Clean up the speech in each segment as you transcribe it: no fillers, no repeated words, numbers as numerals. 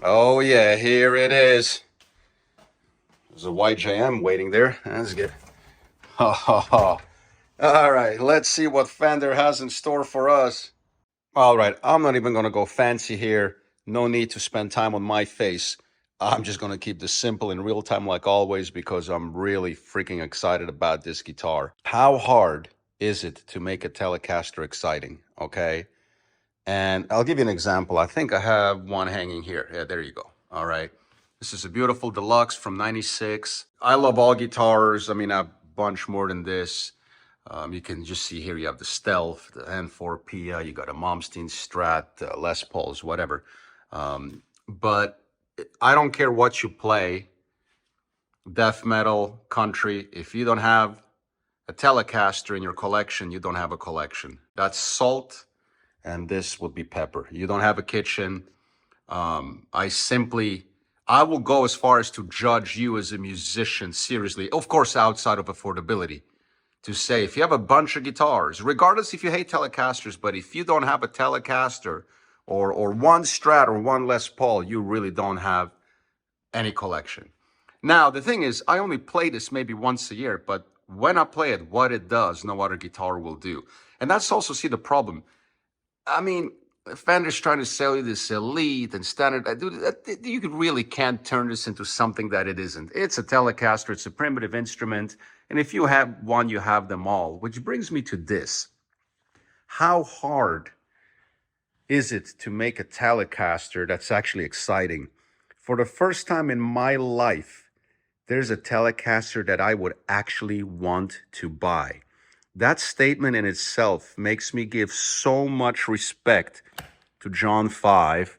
Oh yeah, here it is. There's a YJM waiting there. That's good. Ha ha ha. All right, let's see what Fender has in store for us. All right, I'm not even gonna go fancy here. No need to spend time on my face. I'm just gonna keep this simple in real time like always because I'm really freaking excited about this guitar. How hard is it to make a Telecaster exciting? Okay. And I'll give you an example. I think I have one hanging here. Yeah, there you go. All right. This is a beautiful deluxe from '96. I love all guitars. I mean, a bunch more than this. You can just see here you have the Stealth, the N4 Pia, you got a Malmsteen Strat, Les Pauls, whatever. But I don't care what you play, death metal, country, if you don't have a Telecaster in your collection, you don't have a collection. That's salt, and this would be pepper. You don't have a kitchen. I will go as far as to judge you as a musician seriously, of course, outside of affordability, to say if you have a bunch of guitars, regardless if you hate Telecasters, but if you don't have a Telecaster or one Strat or one Les Paul, you really don't have any collection. Now, the thing is, I only play this maybe once a year, but when I play it, what it does, no other guitar will do. And that's also, see, the problem. I mean, Fender's trying to sell you this elite and standard. Dude, you really can't turn this into something that it isn't. It's a Telecaster. It's a primitive instrument. And if you have one, you have them all. Which brings me to this. How hard is it to make a Telecaster that's actually exciting? For the first time in my life, there's a Telecaster that I would actually want to buy. That statement in itself makes me give so much respect to John 5,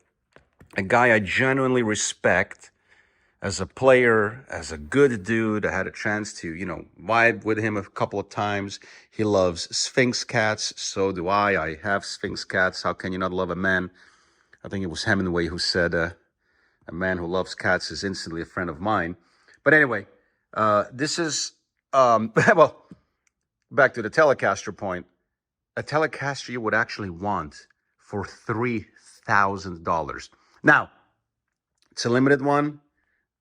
a guy I genuinely respect as a player, as a good dude. I had a chance to, vibe with him a couple of times. He loves Sphinx cats. So do I. I have Sphinx cats. How can you not love a man? I think it was Hemingway who said, a man who loves cats is instantly a friend of mine. But anyway, this is, well, back to the Telecaster point, a Telecaster you would actually want for $3,000. Now, it's a limited one,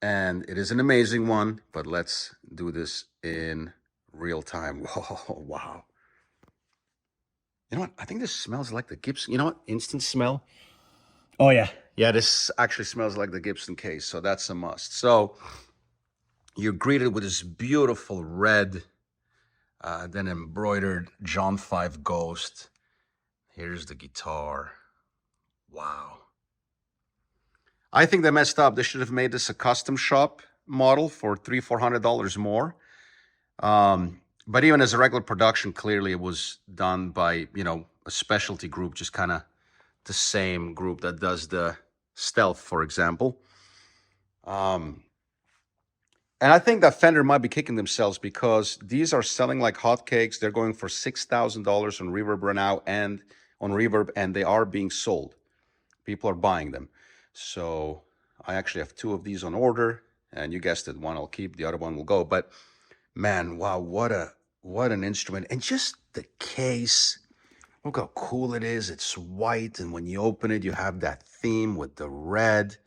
and it is an amazing one, but let's do this in real time. Whoa, wow. You know what? I think this smells like the Gibson. You know what? Instant smell. Oh, yeah. Yeah, this actually smells like the Gibson case, so that's a must. So you're greeted with this beautiful red, then embroidered John 5 Ghost. Here's the guitar. Wow. I think they messed up. They should have made this a custom shop model for $300-400 more. But even as a regular production, clearly it was done by, a specialty group, just kind of the same group that does the Stealth, for example. And I think that Fender might be kicking themselves because these are selling like hotcakes. They're going for $6,000 on Reverb right now and on Reverb, and they are being sold. People are buying them. So I actually have 2 of these on order, and you guessed it, one I'll keep, the other one will go. But man, wow, what an instrument. And just the case. Look how cool it is. It's white, and when you open it, you have that theme with the red.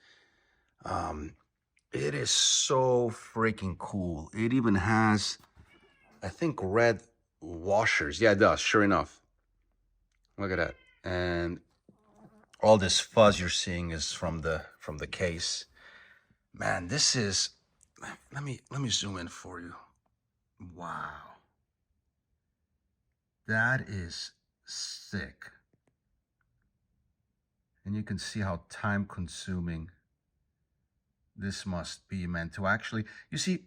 It is so freaking cool. It even has, I think, red washers. Yeah, it does, sure enough. Look at that. And all this fuzz you're seeing is from the case. Man, this is, let me zoom in for you. Wow. That is sick. And you can see how time consuming this must be, man, to actually, you see,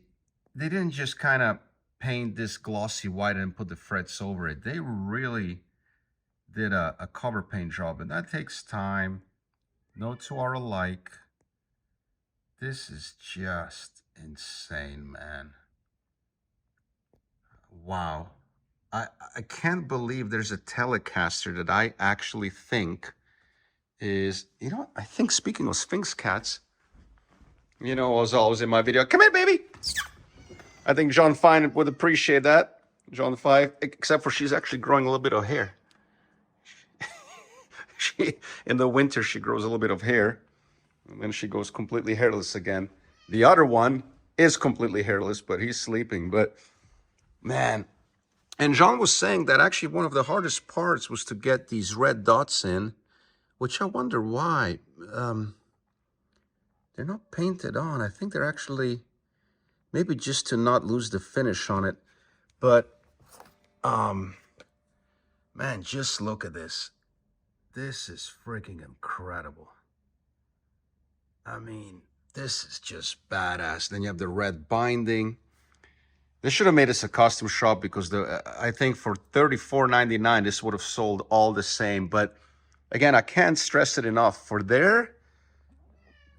they didn't just kind of paint this glossy white and put the frets over it. They really did a cover paint job, and that takes time. No 2 are alike. This is just insane, man. Wow. I can't believe there's a Telecaster that I actually think is, I think, speaking of Sphinx cats, as always in my video, come here, baby. I think John 5 would appreciate that. John 5, except for she's actually growing a little bit of hair. In the winter, she grows a little bit of hair. And then she goes completely hairless again. The other one is completely hairless, but he's sleeping. But man, and John was saying that actually one of the hardest parts was to get these red dots in, which I wonder why. They're not painted on. I think they're actually, maybe just to not lose the finish on it. But, man, just look at this. This is freaking incredible. I mean, this is just badass. Then you have the red binding. They should have made this a custom shop because I think for $34.99 this would have sold all the same. But again, I can't stress it enough. For there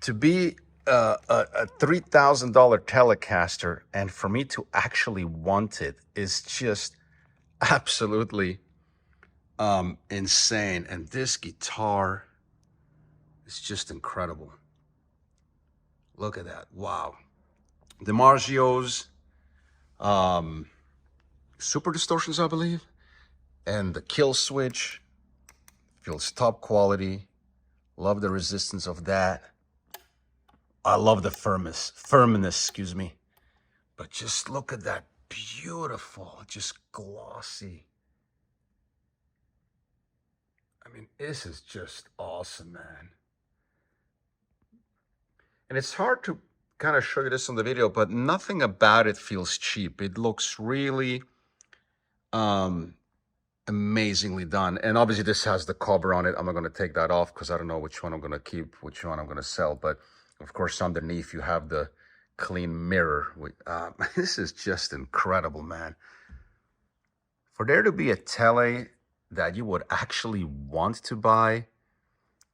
to be a $3,000 Telecaster and for me to actually want it is just absolutely insane. And this guitar is just incredible. Look at that. Wow. The Margio's super distortions, I believe, and the kill switch feels top quality. Love the resistance of that. I love the firmness, excuse me. But just look at that, beautiful, just glossy. I mean, this is just awesome, man. And it's hard to kind of show you this on the video, but nothing about it feels cheap. It looks really amazingly done. And obviously this has the cover on it. I'm not going to take that off because I don't know which one I'm going to keep, which one I'm going to sell. But of course, underneath you have the clean mirror. This is just incredible, man. For there to be a Tele that you would actually want to buy,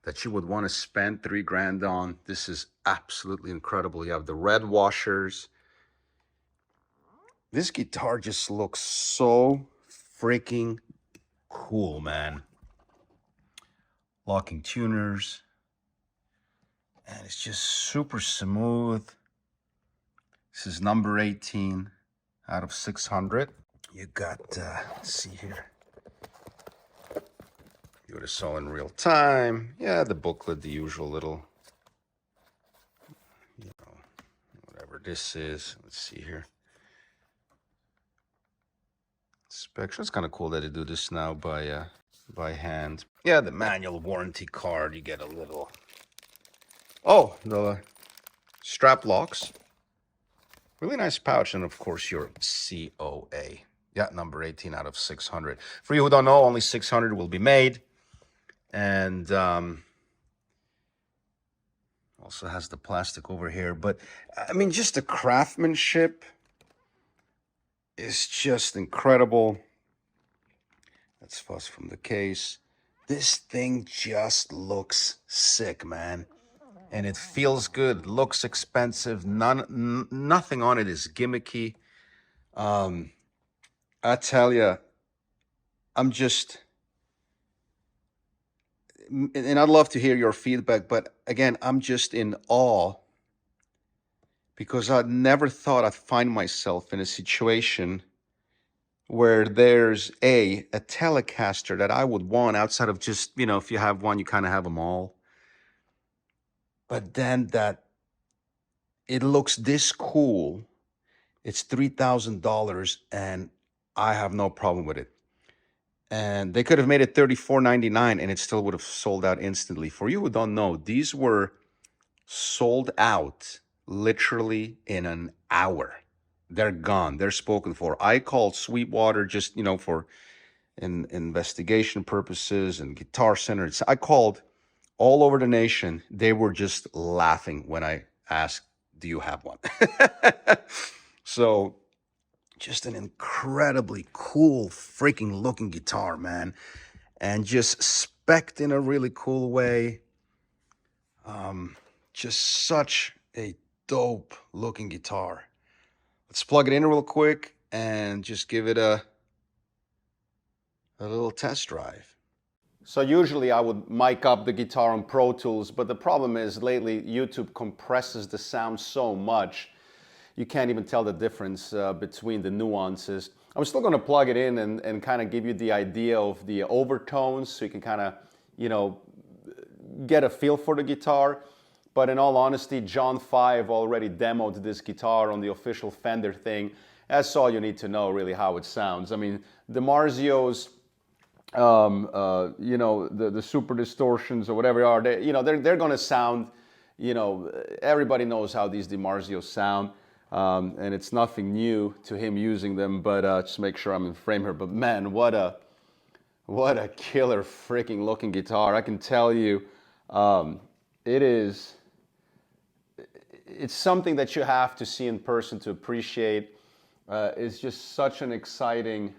that you would want to spend $3,000 on, this is absolutely incredible. You have the red washers. This guitar just looks so freaking cool, man. Locking tuners. And it's just super smooth. This is number 18 out of 600. You got, let's see here. You would have saw in real time. Yeah, the booklet, the usual little, you know, whatever this is. Let's see here. Inspection. It's kind of cool that they do this now by hand. Yeah, the manual warranty card. You get a little. Oh, the strap locks. Really nice pouch, and of course your COA. Yeah, number 18 out of 600. For you who don't know, only 600 will be made. And also has the plastic over here. But, I mean, just the craftsmanship is just incredible. That's fuss from the case. This thing just looks sick, man. And it feels good, looks expensive. Nothing on it is gimmicky. I tell you, I'm just... And I'd love to hear your feedback, but again, I'm just in awe because I never thought I'd find myself in a situation where there's a Telecaster that I would want outside of just, you know, if you have one, you kind of have them all. But then that it looks this cool. It's $3,000 and I have no problem with it. And they could have made it $34.99 and it still would have sold out instantly. For you who don't know, these were sold out literally in an hour. They're gone. They're spoken for. I called Sweetwater just, you know, for investigation purposes and Guitar Center. I called all over the nation. They were just laughing when I asked, do you have one? So just an incredibly cool freaking looking guitar, man. And just spec'd in a really cool way. Just such a dope looking guitar. Let's plug it in real quick and just give it a little test drive. So usually I would mic up the guitar on Pro Tools, but the problem is lately YouTube compresses the sound so much you can't even tell the difference between the nuances. I'm still going to plug it in and kind of give you the idea of the overtones so you can kind of, you know, get a feel for the guitar. But in all honesty, John 5 already demoed this guitar on the official Fender thing. That's all you need to know, really, how it sounds. I mean, the Marzios, you know, the super distortions or whatever they are, they, you know, they're going to sound, you know, everybody knows how these DiMarzios sound. And it's nothing new to him using them, but just make sure I'm in frame here. But man, what a killer freaking looking guitar. I can tell you, it's something that you have to see in person to appreciate. It's just such an exciting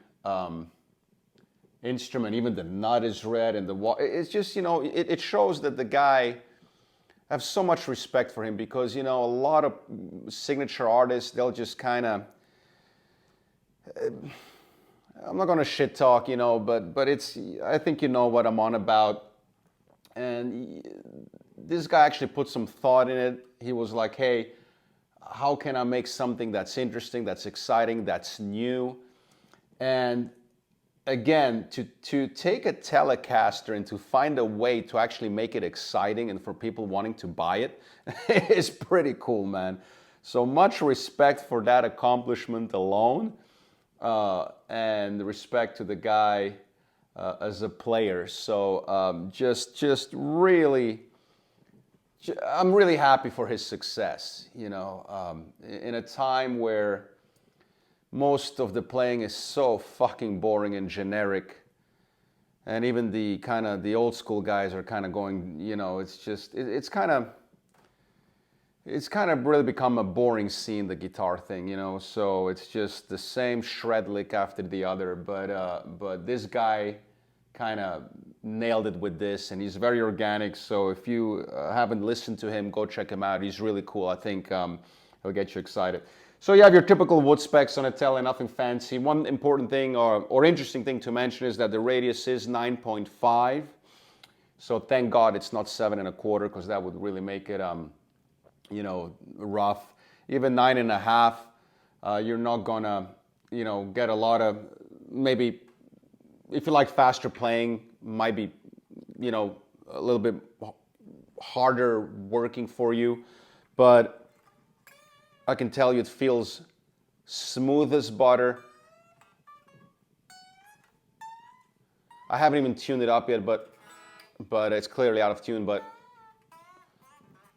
instrument. Even the nut is red, and it's just, you know, it shows that the guy, I have so much respect for him, because, you know, a lot of signature artists, they'll just kind of, I'm not going to shit talk, you know, but it's, I think you know what I'm on about. And this guy actually put some thought in it. He was like, hey, how can I make something that's interesting, that's exciting, that's new? And again, to take a Telecaster and to find a way to actually make it exciting and for people wanting to buy it is pretty cool, man. So much respect for that accomplishment alone, and respect to the guy as a player. So just really, I'm really happy for his success, you know, in a time where most of the playing is so fucking boring and generic, and even the kind of the old school guys are kind of going, you know, it's just it's kind of really become a boring scene, the guitar thing, you know. So it's just the same shred lick after the other, but this guy kind of nailed it with this, and he's very organic. So if you haven't listened to him, go check him out. He's really cool. I think he'll get you excited. So you have your typical wood specs on a Tele, nothing fancy. One important thing or interesting thing to mention is that the radius is 9.5. So thank God it's not 7 1/4, because that would really make it, you know, rough. Even 9.5, you're not gonna, you know, get a lot of, maybe if you like faster playing, might be, you know, a little bit harder working for you, but I can tell you it feels smooth as butter. I haven't even tuned it up yet, but it's clearly out of tune, but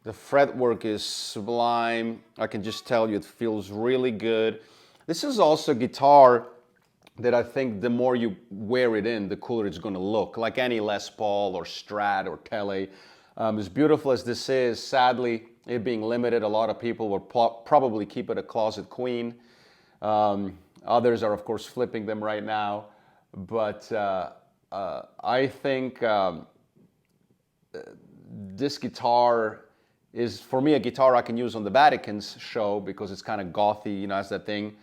the fretwork is sublime. I can just tell you it feels really good. This is also a guitar that I think the more you wear it in, the cooler it's going to look, like any Les Paul or Strat or Tele. As beautiful as this is, sadly, it being limited, a lot of people will probably keep it a closet queen. Others are, of course, flipping them right now. But I think this guitar is, for me, a guitar I can use on the Vatican's show, because it's kind of gothy, you know, has that thing.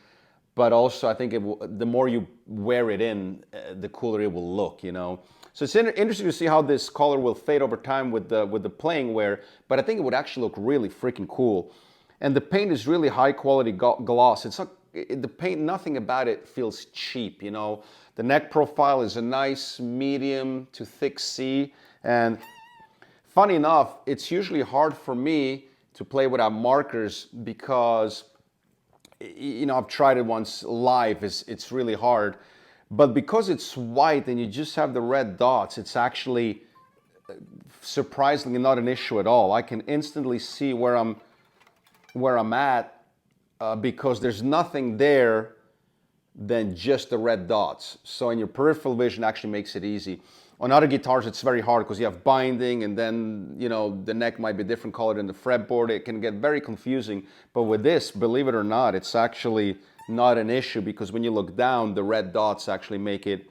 But also, I think the more you wear it in, the cooler it will look, you know. So it's interesting to see how this color will fade over time with the playing wear, but I think it would actually look really freaking cool. And the paint is really high quality gloss. It's not, the paint, nothing about it feels cheap, you know. The neck profile is a nice medium to thick C, and funny enough, it's usually hard for me to play without markers, because, you know, I've tried it once live, it's really hard. But because it's white and you just have the red dots, it's actually surprisingly not an issue at all. I can instantly see where I'm at, because there's nothing there than just the red dots. So in your peripheral vision actually makes it easy. On other guitars, it's very hard because you have binding, and then, you know, the neck might be a different color than the fretboard. It can get very confusing. But with this, believe it or not, it's actually not an issue, because when you look down, the red dots actually make it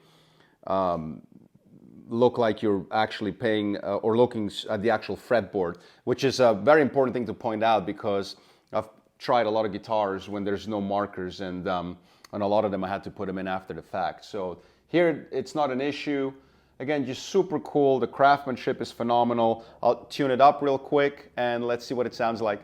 look like you're actually paying or looking at the actual fretboard, which is a very important thing to point out, because I've tried a lot of guitars when there's no markers, and a lot of them I had to put them in after the fact. So here it's not an issue. Again, just super cool. The craftsmanship is phenomenal. I'll tune it up real quick and let's see what it sounds like.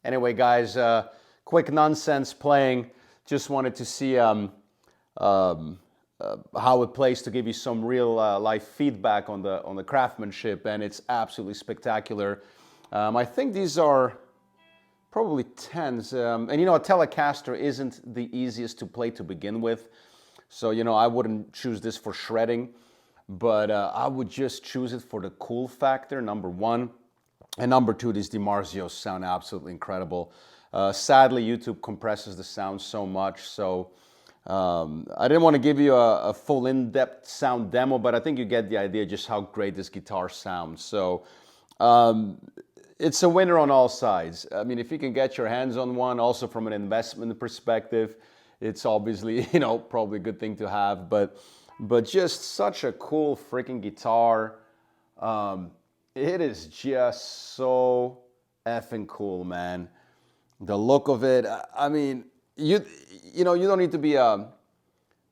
Anyway, guys, quick nonsense playing. Just wanted to see how it plays to give you some real life feedback on the craftsmanship, and it's absolutely spectacular. I think these are probably 10s, and you know, a Telecaster isn't the easiest to play to begin with, so you know, I wouldn't choose this for shredding, but I would just choose it for the cool factor, number one. And number two, these DiMarzios sound absolutely incredible. Sadly, YouTube compresses the sound so much, so I didn't want to give you a full in-depth sound demo, but I think you get the idea just how great this guitar sounds. So it's a winner on all sides. I mean, if you can get your hands on one, also from an investment perspective, it's obviously, you know, probably a good thing to have, but just such a cool freaking guitar. It is just so effing cool, man. The look of it, I mean, you know, you don't need to be a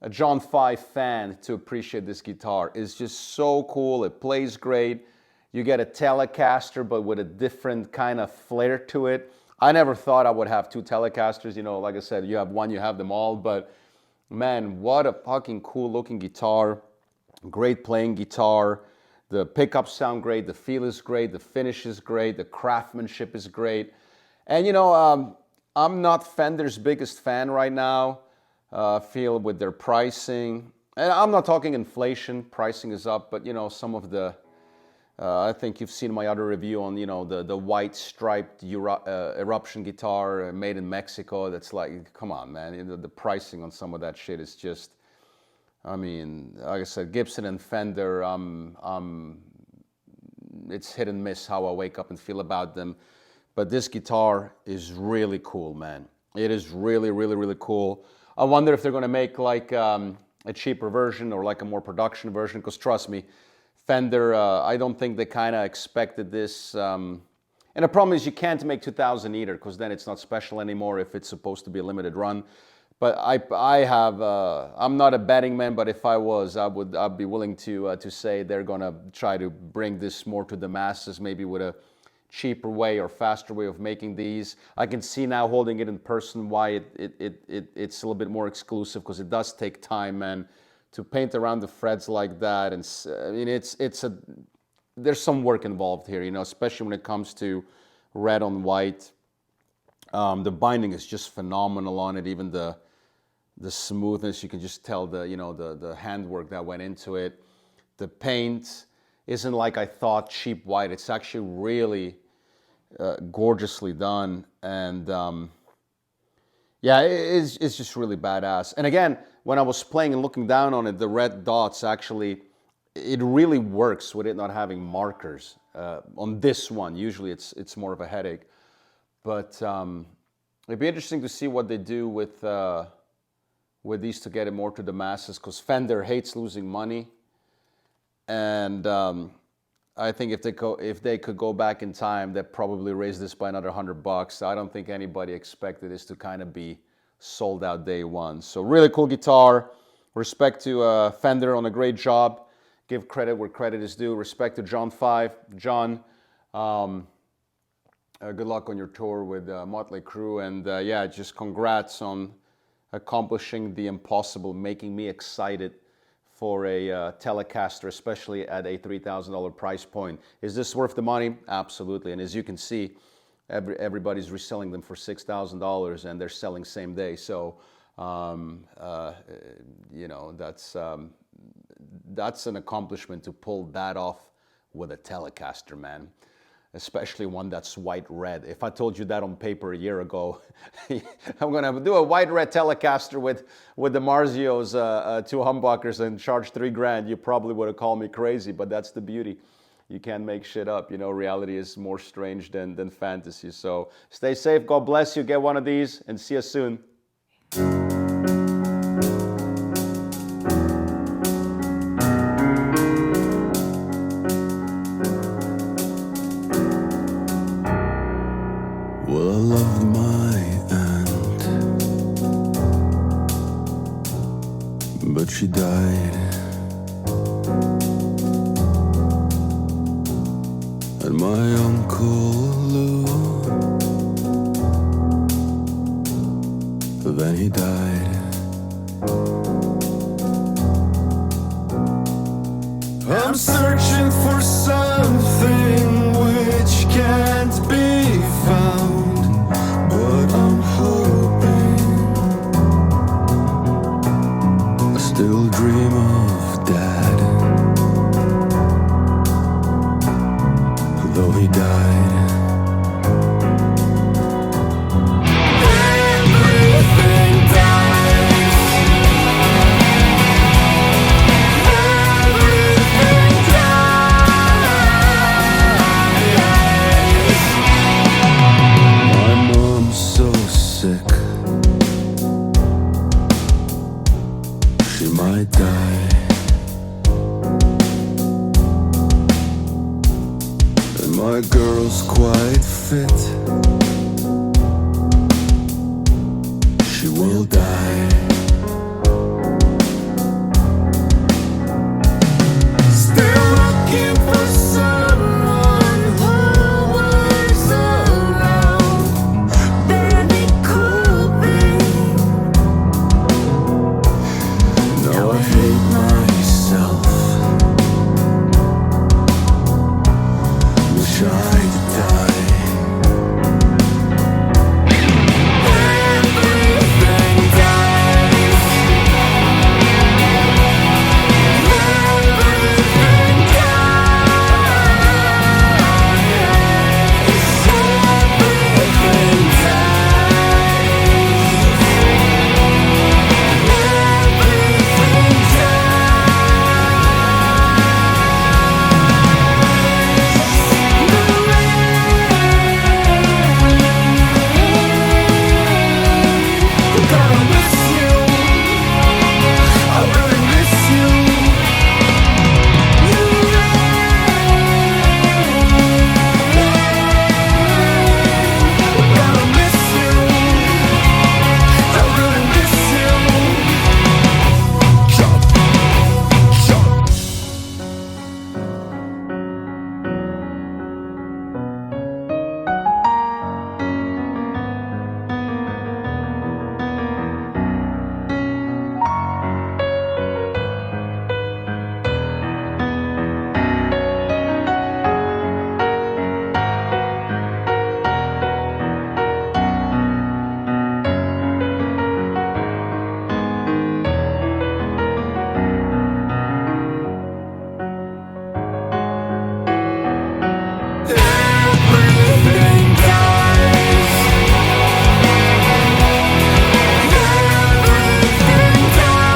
John 5 fan to appreciate this guitar. It's just so cool. It plays great. You get a Telecaster, but with a different kind of flair to it. I never thought I would have two Telecasters. You know, like I said, you have one, you have them all. But man, what a fucking cool looking guitar. Great playing guitar. The pickups sound great. The feel is great. The finish is great. The craftsmanship is great. And you know, I'm not Fender's biggest fan right now. Feel with their pricing. And I'm not talking inflation. Pricing is up. But you know, some of the... I think you've seen my other review on, you know, the white striped eruption guitar made in Mexico. That's like, come on, man. You know, the pricing on some of that shit is just, I mean, like I said, Gibson and Fender, it's hit and miss how I wake up and feel about them. But this guitar is really cool, man. It is really, really, really cool. I wonder if they're going to make like a cheaper version or like a more production version, because trust me, Fender, I don't think they kind of expected this. And the problem is you can't make 2000 either, because then it's not special anymore if it's supposed to be a limited run. But I'm not a betting man, but if I was, I'd be willing to say they're gonna try to bring this more to the masses, maybe with a cheaper way or faster way of making these. I can see now holding it in person why it's a little bit more exclusive, because it does take time, man. To paint around the frets like that, and I mean, there's some work involved here, you know, especially when it comes to red on white. The binding is just phenomenal on it. Even the smoothness, you can just tell the handwork that went into it. The paint isn't like I thought, cheap white. It's actually really gorgeously done, and yeah, it's just really badass. And again, when I was playing and looking down on it, the red dots actually, it really works with it not having markers. On this one, usually it's more of a headache. But it'd be interesting to see what they do with these to get it more to the masses, because Fender hates losing money. And I think if they could go back in time, they'd probably raise this by another $100. I don't think anybody expected this to kind of be sold out day one. So really cool guitar. Respect to Fender on a great job. Give credit where credit is due. Respect to John 5. John, good luck on your tour with Motley Crue. And yeah, just congrats on accomplishing the impossible, making me excited for a Telecaster, especially at a $3,000 price point. Is this worth the money? Absolutely. And as you can see, everybody's reselling them for $6,000, and they're selling same day. So, you know, that's an accomplishment to pull that off with a Telecaster, man. Especially one that's white red. If I told you that on paper a year ago, I'm gonna do a white red Telecaster with the Marzios, two humbuckers, and charge $3,000, you probably would have called me crazy. But that's the beauty. You can't make shit up. You know, reality is more strange than fantasy. So stay safe. God bless you. Get one of these, and see you soon. Well, I loved my aunt, but she died. And my Uncle Lou, then he died. I'm searching for something which can't be found, but I'm hoping I still dream of Dad, though he died. Everything died. fit. She will die. Still looking for someone who was around. Barely could be. Now I hate myself. Wish I'd die. Everything dies. Everything dies. Everything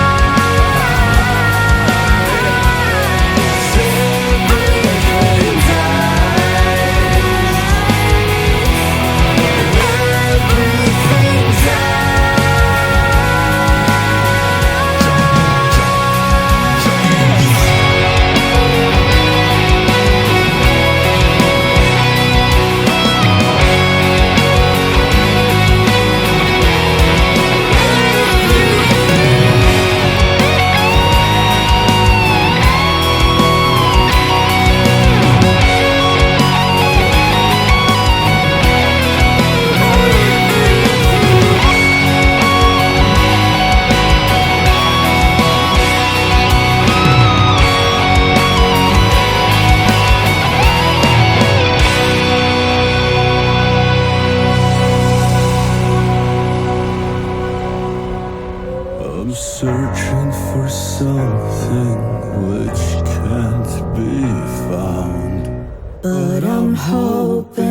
I'm searching for something which can't be found, but I'm hoping